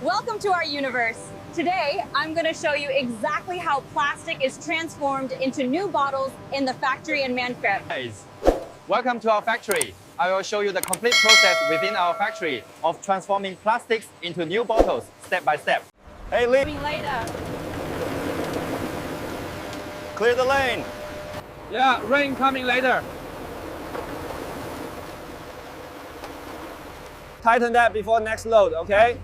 Welcome to our universe. Today, I'm going to show you exactly how plastic is transformed into new bottles in the factory in Manfred. Guys, welcome to our factory. I will show you the complete process within our factory of transforming plastics into new bottles, step by step. Hey, Lee, Later. clear the lane. Yeah, rain coming later. Tighten that before next load, okay?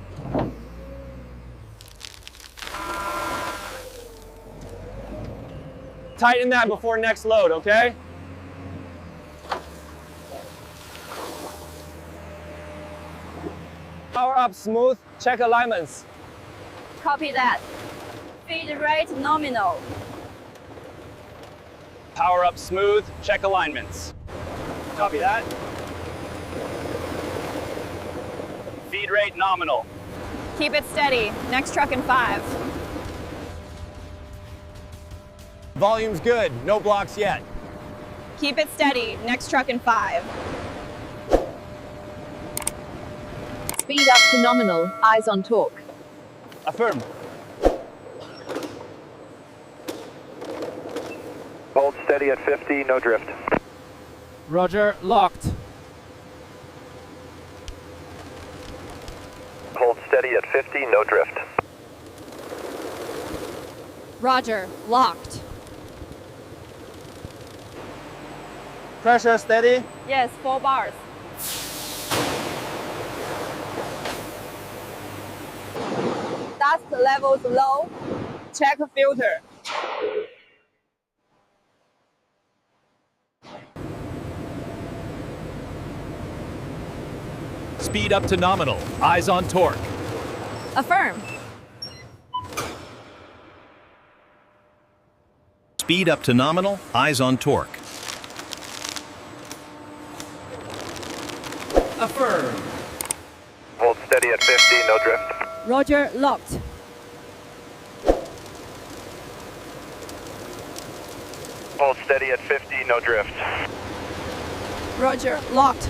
Tighten that before next load, okay? Power up smooth, check alignments. Copy that. Feed rate nominal. Power up smooth, check alignments. Copy that. Feed rate nominal. Keep it steady. Next truck in 5. Volume's good, no blocks yet. Keep it steady. Next truck in 5. Speed up to nominal, eyes on torque. Affirm. Hold steady at 50, no drift. Roger, locked. Hold steady at 50, no drift. Roger. Locked. Pressure steady. Yes, 4 bars. Dust levels low. Check filter. Speed up to nominal, eyes on torque. Affirm. Speed up to nominal, eyes on torque. Affirm. Hold steady at 50, no drift. Roger, locked. Hold steady at 50, no drift. Roger, locked.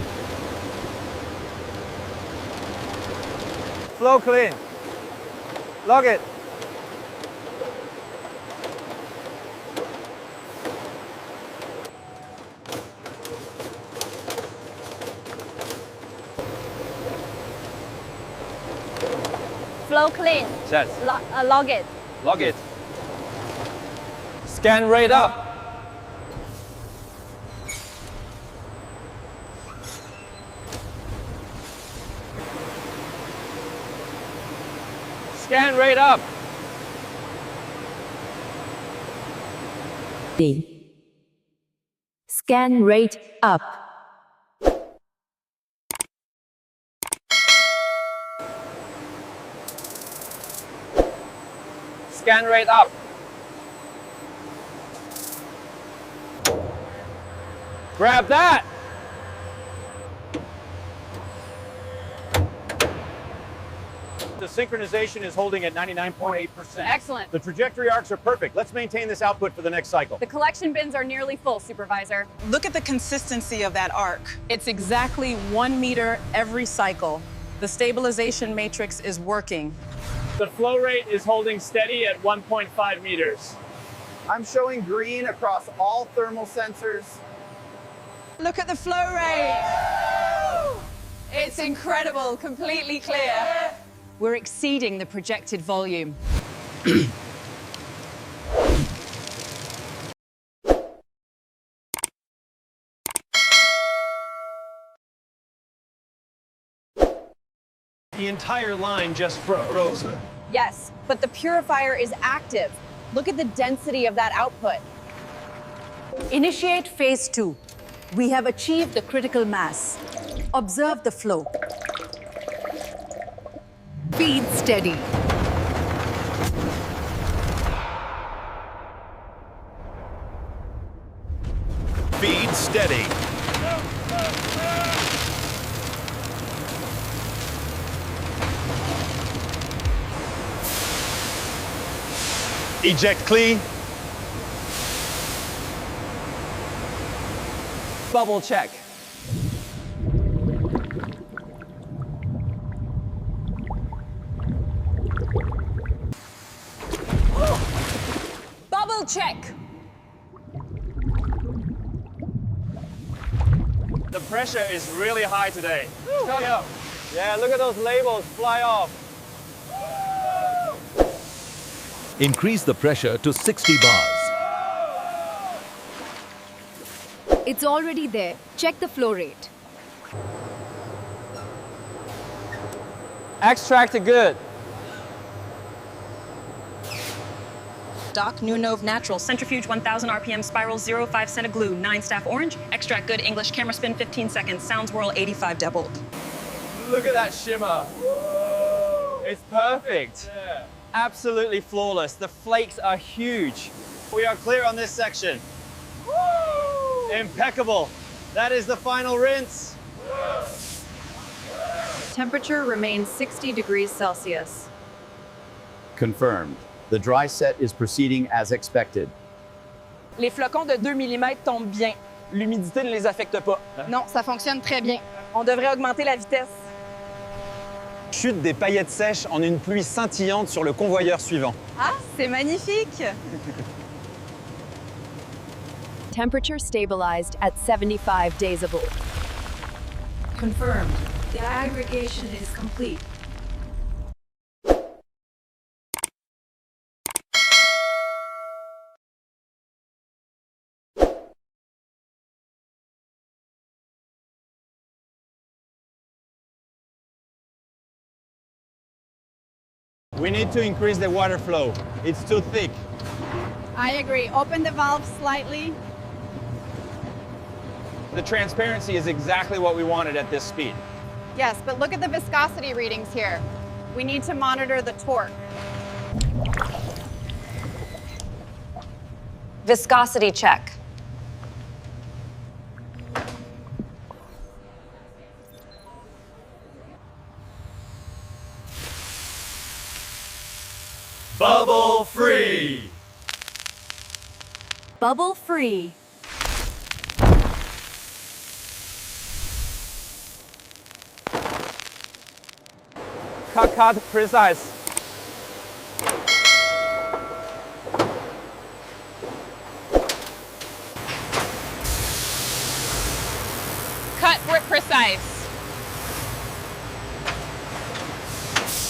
Flow clean. Log it. Flow clean. Yes. Log it. Log it. Scan rate up. Scan rate up. D. Scan rate up. Scan rate up. Grab that. The synchronization is holding at 99.8%. Excellent. The trajectory arcs are perfect. Let's maintain this output for the next cycle. The collection bins are nearly full, Supervisor. Look at the consistency of that arc. It's exactly 1 meter every cycle. The stabilization matrix is working. The flow rate is holding steady at 1.5 meters. I'm showing green across all thermal sensors. Look at the flow rate. It's incredible, completely clear. We're exceeding the projected volume. The entire line just froze. Yes, but the purifier is active. Look at the density of that output. Initiate phase 2. We have achieved the critical mass. Observe the flow. Feed steady. Feed steady. Eject clean. Bubble check. check. The pressure is really high today. Hurry up. Yeah, look at those labels fly off. Increase the pressure to 60 bars. It's already there. Check the flow rate. Extract good. Doc Nunov Natural. Centrifuge 1000 RPM, spiral 0.5 cent of glue, 9 staff orange, extract good English, camera spin 15 seconds, sound swirl 85 doubled. Look at that shimmer. It's perfect. Yeah. Absolutely flawless. The flakes are huge. We are clear on this section. Impeccable. That is the final rinse. Temperature remains 60 degrees Celsius. Confirmed. The dry set is proceeding as expected. Les flocons de 2 mm tombent bien. L'humidité ne les affecte pas. Non, ça fonctionne très bien. On devrait augmenter la vitesse. Chute des paillettes sèches en une pluie scintillante sur le convoyeur suivant. Ah, c'est magnifique! Temperature stabilized at 75 decibel. Confirmed. The aggregation is complete. We need to increase the water flow. It's too thick. I agree. Open the valve slightly. The transparency is exactly what we wanted at this speed. Yes, but look at the viscosity readings here. We need to monitor the torque. Viscosity check. Bubble free. Bubble free. Cut, precise. Cut, grip, precise.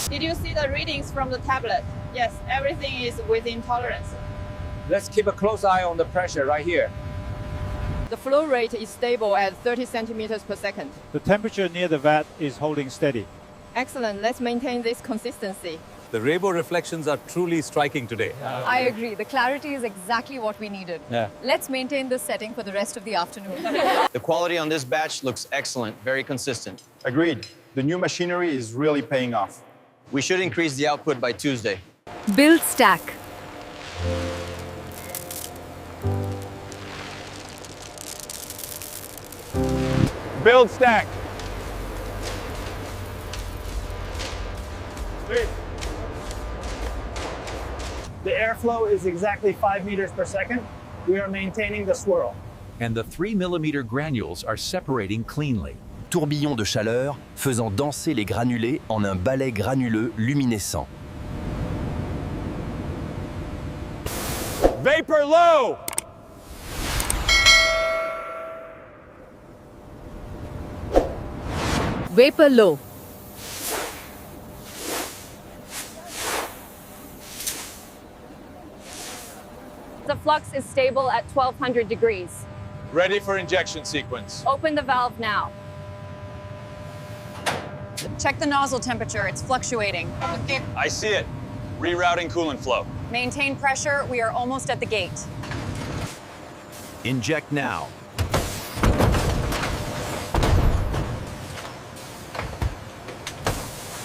Did you see the readings from the tablet? Yes, everything is within tolerance. Let's keep a close eye on the pressure right here. The flow rate is stable at 30 centimeters per second. The temperature near the vat is holding steady. Excellent. Let's maintain this consistency. The rainbow reflections are truly striking today. I agree. The clarity is exactly what we needed. Yeah. Let's maintain this setting for the rest of the afternoon. The quality on this batch looks excellent, very consistent. Agreed. The new machinery is really paying off. We should increase the output by Tuesday. Build stack. Build stack. The airflow is exactly 5 meters per second. We are maintaining the swirl. And the 3 mm granules are separating cleanly. Tourbillon de chaleur faisant danser les granulés en un balai granuleux luminescent. Vapor low. Vapor low. The flux is stable at 1200 degrees. Ready for injection sequence. Open the valve now. Check the nozzle temperature. It's fluctuating. I see it. Rerouting coolant flow. Maintain pressure. We are almost at the gate. Inject now.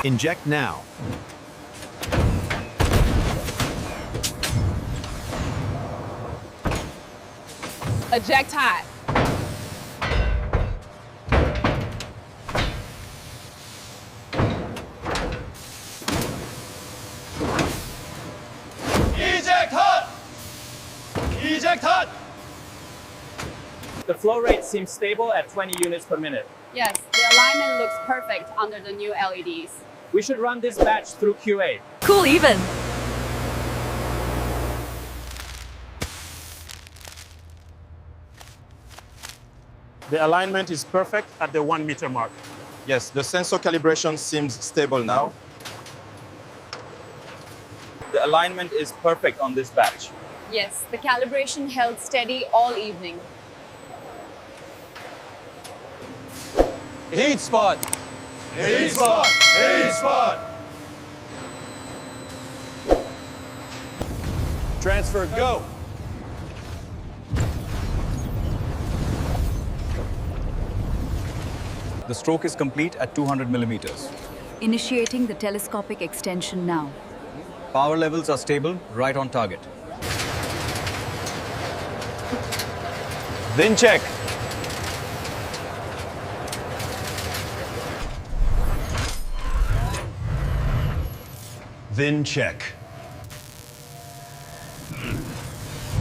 Inject now. Eject hot. Eject hot! Eject hot! The flow rate seems stable at 20 units per minute. Yes, the alignment looks perfect under the new LEDs. We should run this batch through QA. Cool even. The alignment is perfect at the 1 meter mark. Yes, the sensor calibration seems stable now. The alignment is perfect on this batch. Yes, the calibration held steady all evening. Heat spot! Heat spot! Heat spot! Transfer, go! The stroke is complete at 200 millimeters. Initiating the telescopic extension now. Power levels are stable, right on target. Then check. Then check.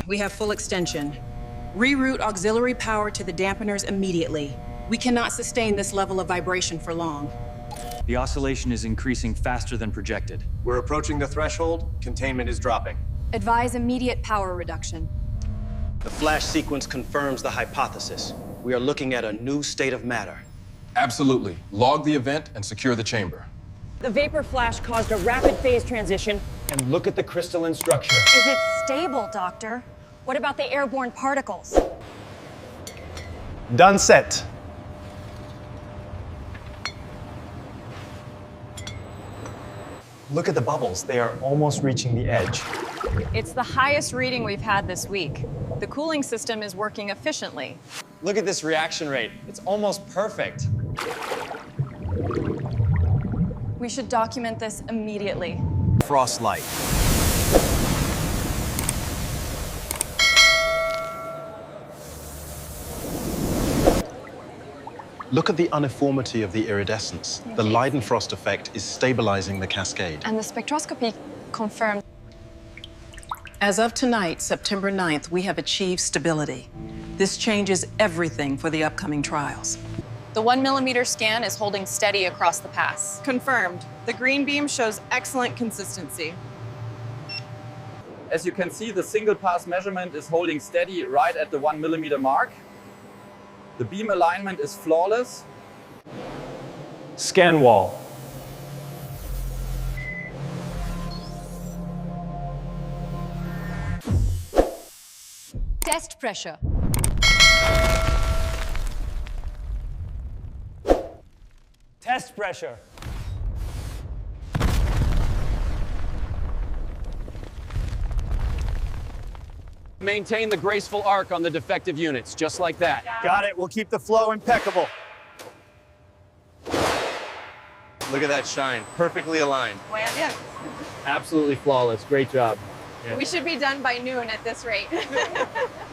We have full extension. Reroute auxiliary power to the dampeners immediately. We cannot sustain this level of vibration for long. The oscillation is increasing faster than projected. We're approaching the threshold. Containment is dropping. Advise immediate power reduction. The flash sequence confirms the hypothesis. We are looking at a new state of matter. Absolutely. Log the event and secure the chamber. The vapor flash caused a rapid phase transition. And look at the crystalline structure. Is it stable, Doctor? What about the airborne particles? Done set. Look at the bubbles. They are almost reaching the edge. It's the highest reading we've had this week. The cooling system is working efficiently. Look at this reaction rate. It's almost perfect. We should document this immediately. Frost light. Look at the uniformity of the iridescence. The Leidenfrost effect is stabilizing the cascade. And the spectroscopy confirmed. As of tonight, September 9th, we have achieved stability. This changes everything for the upcoming trials. The 1 millimeter scan is holding steady across the pass. Confirmed. The green beam shows excellent consistency. As you can see, the single pass measurement is holding steady right at the 1 millimeter mark. The beam alignment is flawless. Scan wall. Test pressure. Test pressure. Maintain the graceful arc on the defective units, just like that. Got it. We'll keep the flow impeccable. Look at that shine. Perfectly aligned. Yeah. Absolutely flawless. Great job. Yeah. We should be done by noon at this rate.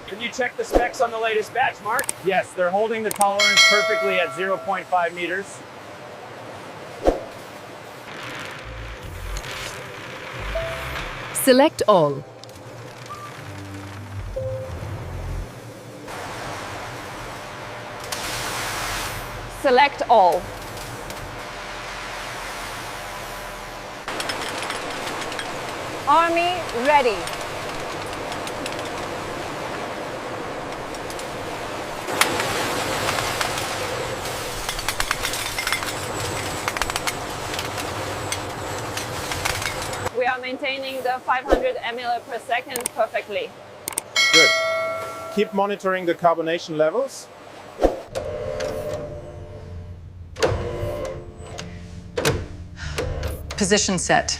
Can you check the specs on the latest batch, Mark? Yes, they're holding the tolerance perfectly at 0.5 meters. Select all. Select all. Army ready. We are maintaining the 500 ml per second perfectly. Good. Keep monitoring the carbonation levels. Position set.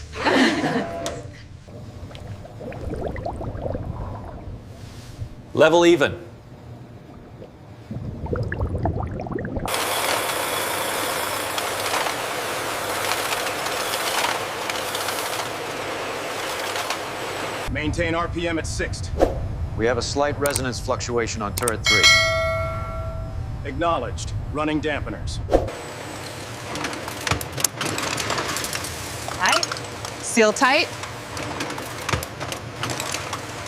Level even. Maintain RPM at 6th. We have a slight resonance fluctuation on turret 3. Acknowledged. Running dampeners. Tight. Seal tight.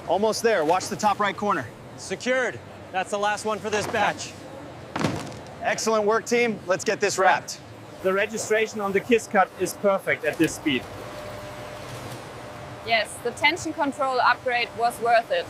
Almost there. Watch the top right corner. Secured. That's the last one for this batch. Excellent work, team. Let's get this wrapped. The registration on the kiss cut is perfect at this speed. Yes, the tension control upgrade was worth it.